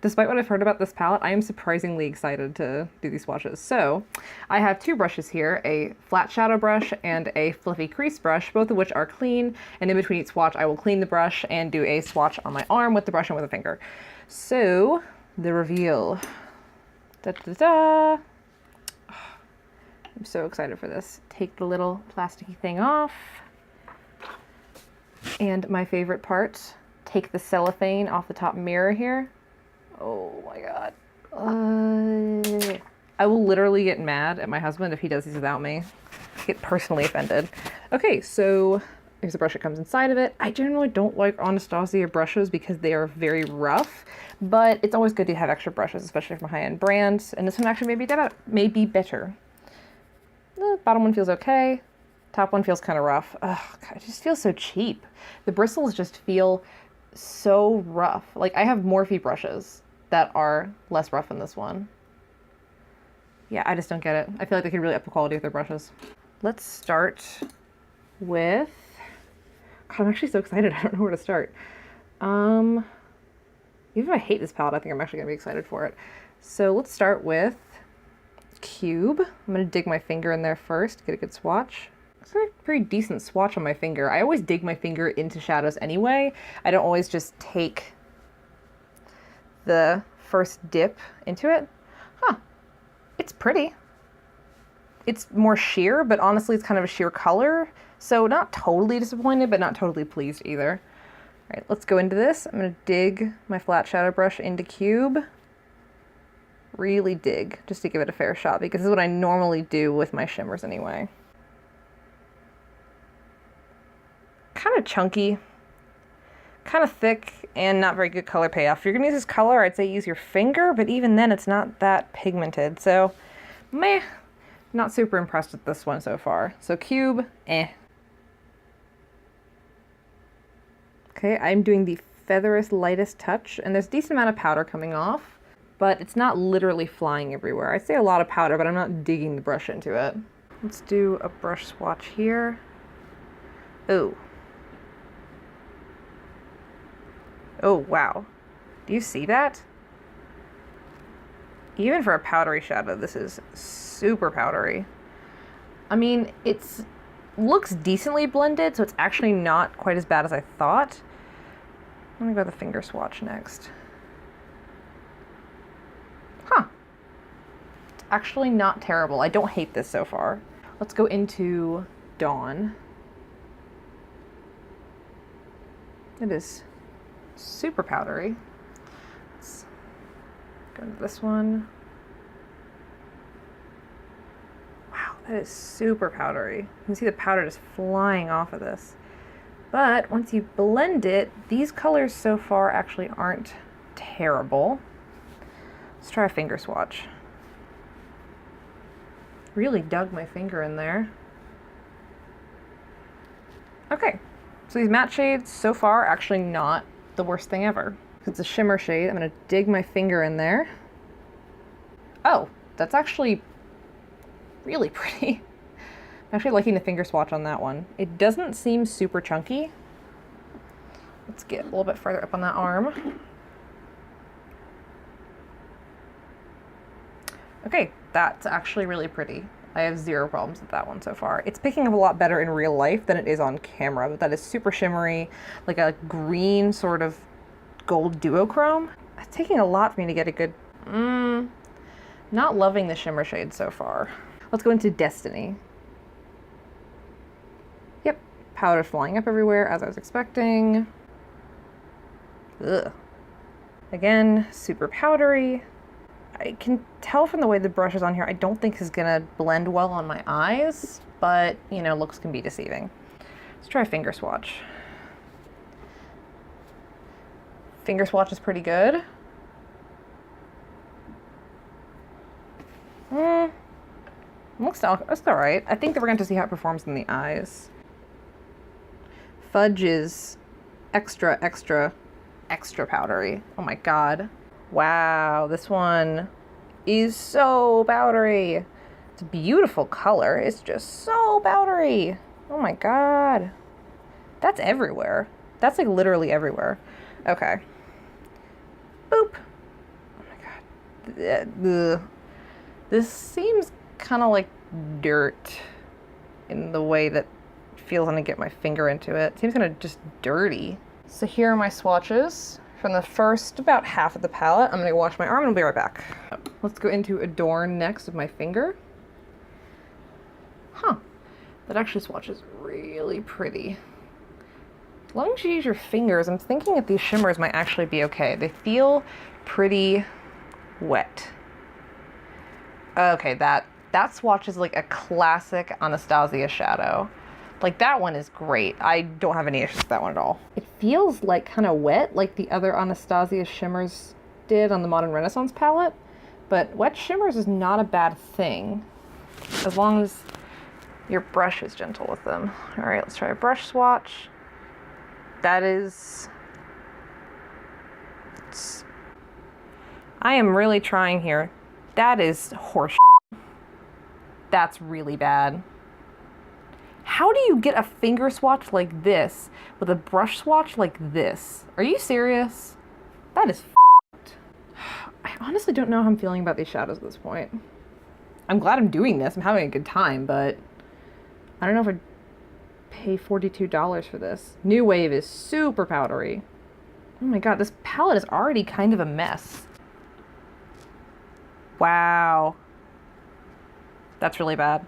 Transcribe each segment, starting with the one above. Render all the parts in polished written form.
Despite what I've heard about this palette, I am surprisingly excited to do these swatches. So I have two brushes here, a flat shadow brush and a fluffy crease brush, both of which are clean. And in between each swatch, I will clean the brush and do a swatch on my arm with the brush and with a finger. So the reveal. Da, da, da. I'm so excited for this. Take the little plasticky thing off. And my favorite part, take the cellophane off the top mirror here. Oh my god. I will literally get mad at my husband if he does these without me. I get personally offended. Okay, so here's the brush that comes inside of it. I generally don't like Anastasia brushes because they are very rough, but it's always good to have extra brushes, especially from high-end brands. And this one actually may be better. The bottom one feels okay. Top one feels kind of rough. Ugh, God, it just feels so cheap. The bristles just feel so rough. Like, I have Morphe brushes that are less rough than this one. Yeah, I just don't get it. I feel like they could really up the quality of their brushes. Let's start with... God, I'm actually so excited. I don't know where to start. Even if I hate this palette, I think I'm actually going to be excited for it. So let's start with Cube. I'm going to dig my finger in there first, get a good swatch. It's a pretty decent swatch on my finger. I always dig my finger into shadows anyway. I don't always just take the first dip into it. Huh. It's pretty. It's more sheer, but honestly it's kind of a sheer color. So not totally disappointed, but not totally pleased either. All right, let's go into this. I'm going to dig my flat shadow brush into Cube. Really dig, just to give it a fair shot, because this is what I normally do with my shimmers anyway. Kind of chunky, kind of thick, and not very good color payoff. If you're gonna use this color, I'd say use your finger, but even then it's not that pigmented. So, meh, not super impressed with this one so far. So Cube, eh. Okay, I'm doing the featherest, lightest touch, and there's a decent amount of powder coming off, but it's not literally flying everywhere. I'd say a lot of powder, but I'm not digging the brush into it. Let's do a brush swatch here. Oh. Oh, wow. Do you see that? Even for a powdery shadow, this is super powdery. I mean, it's looks decently blended, so it's actually not quite as bad as I thought. Let me go with the finger swatch next. Huh. It's actually not terrible. I don't hate this so far. Let's go into Dawn. It is super powdery. Let's go into this one. Wow, that is super powdery. You can see the powder just flying off of this. But once you blend it, these colors so far actually aren't terrible. Let's try a finger swatch. Really dug my finger in there. Okay, so these matte shades so far actually not the worst thing ever. It's a shimmer shade. I'm gonna dig my finger in there. Oh, that's actually really pretty. I'm actually liking the finger swatch on that one. It doesn't seem super chunky. Let's get a little bit further up on that arm. Okay, that's actually really pretty. I have zero problems with that one so far. It's picking up a lot better in real life than it is on camera, but that is super shimmery, like a green sort of gold duochrome. It's taking a lot for me to get a good, not loving the shimmer shade so far. Let's go into Destiny. Yep, powder flying up everywhere as I was expecting. Ugh. Again, super powdery. I can tell from the way the brush is on here, I don't think this is gonna blend well on my eyes, but, you know, looks can be deceiving. Let's try a finger swatch. Finger swatch is pretty good. Looks all right. I think that we're going to see how it performs in the eyes. Fudge is extra, extra, extra powdery. Oh my god. Wow, this one is so powdery. It's a beautiful color. It's just so powdery. Oh my god. That's everywhere. That's like literally everywhere. Okay. Boop. Ugh. This seems kind of like dirt in the way that it feels when I get my finger into it. It seems kind of just dirty. So here are my swatches from the first about half of the palette. I'm going to wash my arm and I'll be right back. Let's go into Adorn next with my finger. Huh. That actually swatches really pretty. As long as you use your fingers, I'm thinking that these shimmers might actually be okay. They feel pretty wet. Okay, that swatch is like a classic Anastasia shadow. Like, that one is great. I don't have any issues with that one at all. It feels like kind of wet, like the other Anastasia shimmers did on the Modern Renaissance palette. But wet shimmers is not a bad thing, as long as your brush is gentle with them. All right, let's try a brush swatch. That is... I am really trying here. That is horse. That's really bad. How do you get a finger swatch like this with a brush swatch like this? Are you serious? That is I honestly don't know how I'm feeling about these shadows at this point. I'm glad I'm doing this. I'm having a good time, but I don't know if I'd pay $42 for this. New Wave is super powdery. Oh my god, this palette is already kind of a mess. Wow. That's really bad.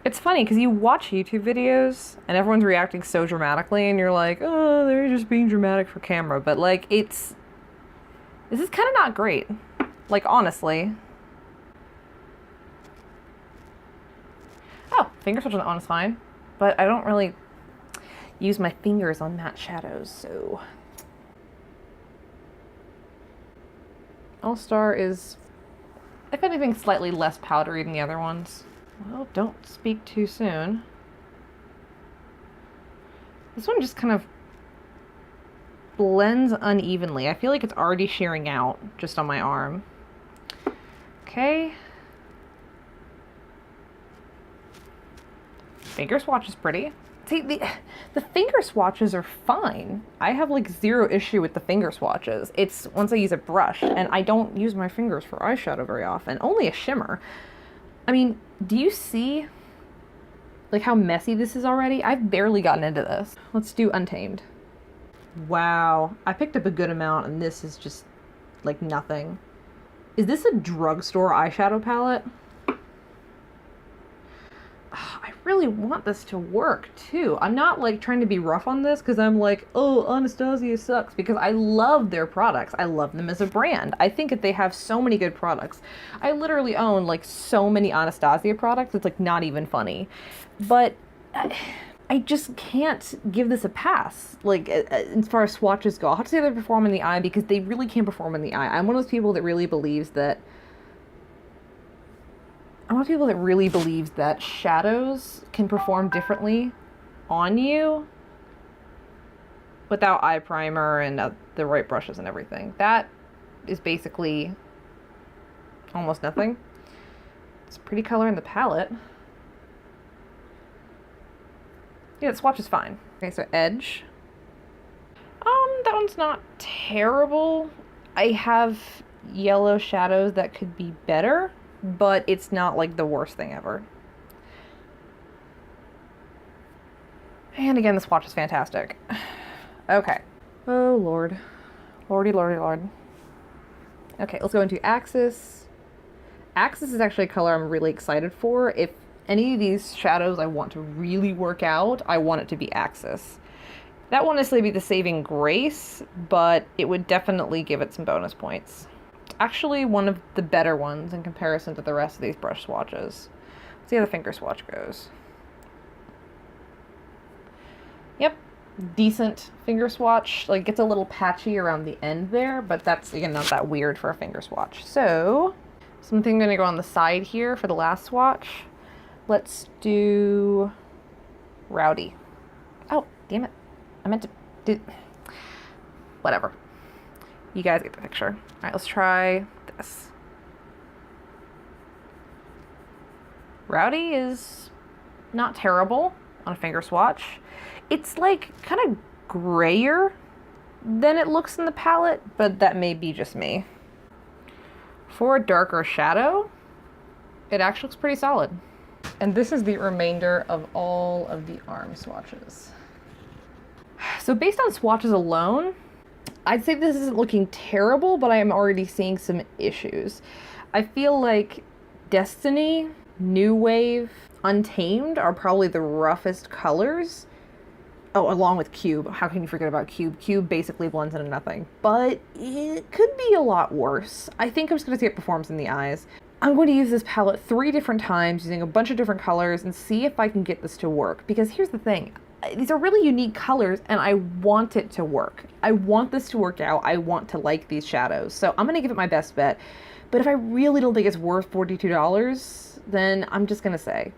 It's funny because you watch YouTube videos and everyone's reacting so dramatically and you're like, oh, they're just being dramatic for camera. But like, this is kind of not great. Like, honestly. Oh, finger swatch on that one is fine. But I don't really use my fingers on matte shadows, so. All-Star is, if anything, slightly less powdery than the other ones. Well, don't speak too soon. This one just kind of blends unevenly. I feel like it's already shearing out just on my arm. Okay. Finger swatch is pretty. See, the finger swatches are fine. I have like zero issue with the finger swatches. It's once I use a brush, and I don't use my fingers for eyeshadow very often. Only a shimmer. I mean, do you see like how messy this is already? I've barely gotten into this. Let's do Untamed. Wow, I picked up a good amount and this is just like nothing. Is this a drugstore eyeshadow palette? I really want this to work too. I'm not like trying to be rough on this because I'm like, oh, Anastasia sucks, because I love their products. I love them as a brand. I think that they have so many good products. I literally own like so many Anastasia products. It's like not even funny. But I just can't give this a pass. Like, as far as swatches go, I'll have to say they perform in the eye because they really can perform in the eye. I'm one of those people that really believes that shadows can perform differently on you without eye primer and the right brushes and everything. That is basically almost nothing. It's a pretty color in the palette. Yeah, the swatch is fine. Okay, so Edge. That one's not terrible. I have yellow shadows that could be better, but it's not like the worst thing ever. And again, the swatch is fantastic. Okay. Oh, Lord. Lordy, lordy, lord. Okay, let's go into Axis. Axis is actually a color I'm really excited for. If any of these shadows I want to really work out, I want it to be Axis. That won't necessarily be the saving grace, but it would definitely give it some bonus points. Actually one of the better ones in comparison to the rest of these brush swatches. Let's see how the finger swatch goes. Yep, decent finger swatch. Like, it's a little patchy around the end there, but that's, again, not that weird for a finger swatch. So, something I'm gonna go on the side here for the last swatch. Let's do Rowdy. Oh, damn it. I meant to do... Whatever. You guys get the picture. All right, let's try this. Rowdy is not terrible on a finger swatch. It's like kind of grayer than it looks in the palette, but that may be just me. For a darker shadow, it actually looks pretty solid. And this is the remainder of all of the arm swatches. So based on swatches alone, I'd say this isn't looking terrible, but I am already seeing some issues. I feel like Destiny, New Wave, Untamed are probably the roughest colors. Oh, along with Cube. How can you forget about Cube? Cube basically blends into nothing. But it could be a lot worse. I think I'm just going to see what performs in the eyes. I'm going to use this palette 3 different times using a bunch of different colors and see if I can get this to work. Because here's the thing. These are really unique colors and I want it to work. I want this to work out. I want to like these shadows. So I'm going to give it my best bet. But if I really don't think it's worth $42, then I'm just going to say,